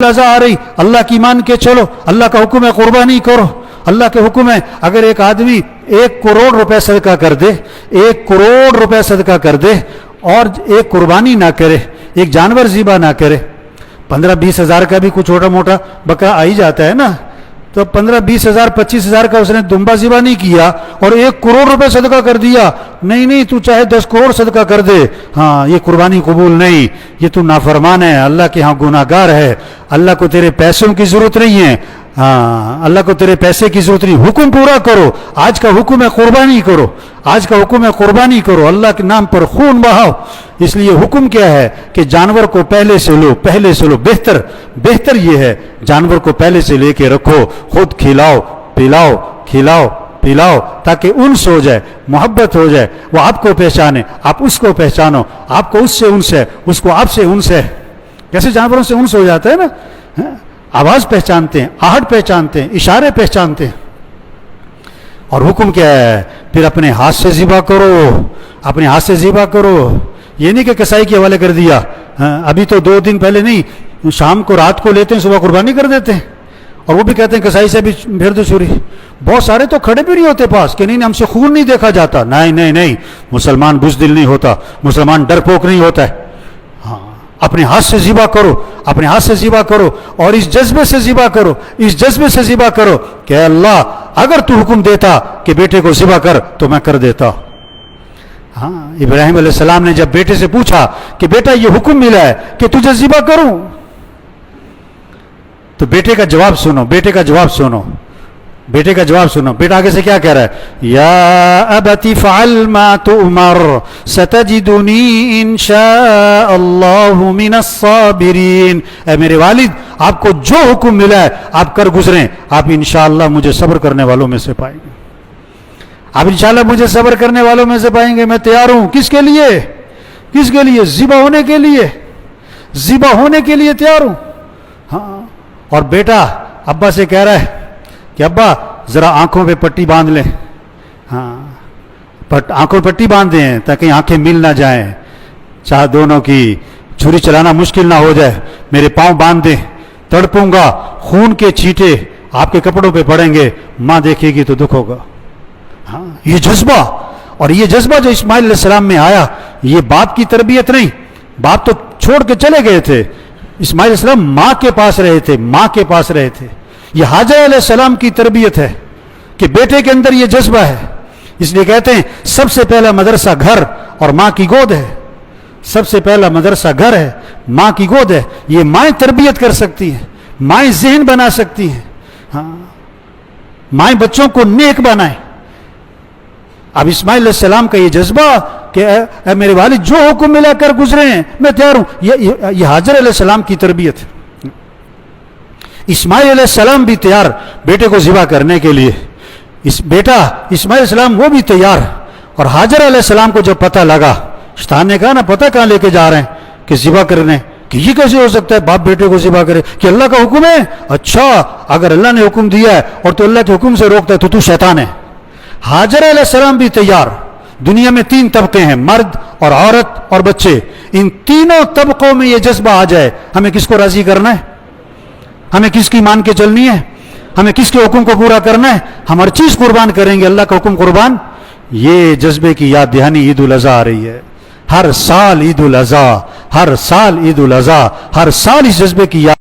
लजा आ रही, अल्लाह की मान के चलो, अल्लाह का हुक्म है कुर्बानी करो, अल्लाह के हुक्म है। अगर एक आदमी 1 करोड़ रुपए सदका कर दे, 1 करोड़ रुपए सदका कर दे और एक कुर्बानी ना करे, एक जानवर ज़िबा ना करे, 15-20 हज़ार का भी कुछ छोटा मोटा बकरा आ ही जाता है ना, तो 15-20 हज़ार 25 हज़ार का उसने दुम्बा ज़िबा नहीं किया और 1 करोड़ रुपए सदका कर दिया, नहीं तू चाहे 10 करोड़ सदका कर दे, हाँ ये कुर्बानी कबूल नहीं, ये तू नाफरमान है, अल्लाह के यहाँ गुनाहगार है, अल्लाह को तेरे पैसों की जरूरत नहीं है, हाँ अल्लाह को तेरे पैसे की जरूरत नहीं, हुक्म पूरा करो, आज का हुक्म है कुर्बानी करो, आज का हुक्म है कुर्बानी करो, अल्लाह के नाम पर खून बहाओ। इसलिए हुक्म क्या है कि जानवर को पहले से लो, बेहतर ये है जानवर को पहले से लेके रखो, खुद खिलाओ पिलाओ ताकि उन्स हो जाए, मोहब्बत हो जाए, वो आपको पहचाने, आप उसको पहचानो, आपको उससे उन्स है, उसको आपसे उन्स है। जैसे जानवरों से उन्स हो जाता है ना, आवाज पहचानते हैं, आहट पहचानते हैं, इशारे पहचानते हैं। और हुक्म क्या है, फिर अपने हाथ से ज़िबा करो, ये नहीं कि कसाई के हवाले कर दिया। अभी तो 2 दिन पहले नहीं, शाम को रात को लेते हैं, सुबह कुर्बानी कर देते हैं, और वो भी कहते हैं कसाई से भी भेड़ दो छुरी। बहुत सारे तो खड़े भी नहीं होते पास कि नहीं हमसे खून नहीं देखा जाता। नहीं, मुसलमान बुज़दिल नहीं होता, मुसलमान डरपोक नहीं होता है। हाँ, अपने हाथ से ज़िबा करो और इस जज्बे से ज़िबा करो कि अल्लाह अगर तू हुक्म देता कि बेटे को ज़िबा कर तो मैं कर देता। हाँ, इब्राहिम अलैहिस्सलाम ने जब बेटे से पूछा कि बेटा ये हुक्म मिला है कि तुझे ज़िबा करूं, तो बेटे का जवाब सुनो, बेटा आगे से क्या कह रहा है, या अबती फ़अल मा तुअमर सतजिदुनी इंशाअल्लाहु मिनस साबिरीन। ऐ मेरे वालिद, आपको जो हुक्म मिला है आप कर गुजरें, आप इंशाअल्लाह मुझे सब्र करने वालों में से पाएंगे, आप इंशाअल्लाह मुझे सब्र करने वालों में से पाएंगे। मैं तैयार हूं, किसके लिए? ज़िबा होने के लिए तैयार हूं। हाँ, और बेटा अब्बा से कह रहा है कि अब्बा जरा आंखों पे पट्टी बांध ले। हाँ, आंखों पे पट्टी बांध दें ताकि आंखें मिल ना जाएं, चाहे दोनों की छुरी चलाना मुश्किल ना हो जाए, मेरे पांव बांध दें, तड़पूंगा, खून के छींटे आपके कपड़ों पे पड़ेंगे, माँ देखेगी तो दुख होगा। हाँ, ये जज्बा जो इस्माइल अलैहिस्सलाम में आया, ये बाप की तरबियत नहीं, बाप तो छोड़ के चले गए थे, इस्माइल अलैहिस्सलाम माँ के पास रहे थे। ये हाजर अलैहिस्सलाम की तरबियत है कि बेटे के अंदर ये जज्बा है। इसलिए कहते हैं सबसे पहला मदरसा घर और माँ की गोद है, सबसे पहला मदरसा घर है, माँ की गोद है। ये माएँ तरबियत कर सकती हैं, माएँ ज़हन बना सकती हैं। हाँ, माएँ बच्चों को नेक बनाएं। अब इस्माइल अलैहिस्सलाम का ये जज्बा कि मेरे वालिद जो हुक्म मिला कर गुजरे हैं, मैं तैयार हूं, ये हाजर अलैहिस्सलाम की तरबियत है। इस्माइल अलैहिस्सलाम भी तैयार बेटे को ज़िबा करने के लिए, बेटा इस्माइल अलैहिस्सलाम वो भी तैयार। और हाजर अलैहिस्सलाम को जब पता लगा, शैतान ने कहा ना पता कहाँ लेके जा रहे हैं कि ज़िबा करने, कि ये कैसे हो सकता है बाप बेटे को ज़िबा करे, कि अल्लाह का हुक्म है। अच्छा, अगर अल्लाह ने हुक्म दिया है और तो अल्लाह के हुक्म से रोकता है तो तू शैतान है। हाजर अलैहिस्सलाम भी तैयार। दुनिया में 3 तबके हैं, मर्द और औरत और बच्चे। इन तीनों तबकों में ये जज्बा आ जाए, हमें किसको राजी करना है, हमें किसकी मान के चलनी है, हमें किसके हुक्म को पूरा करना है, हम हर चीज कुर्बान करेंगे, अल्लाह का हुक्म कुर्बान। ये जज्बे की याद दहानी ईद उल अज़हा आ रही है। हर साल ईद उल अज़हा, हर साल इस जज्बे की याद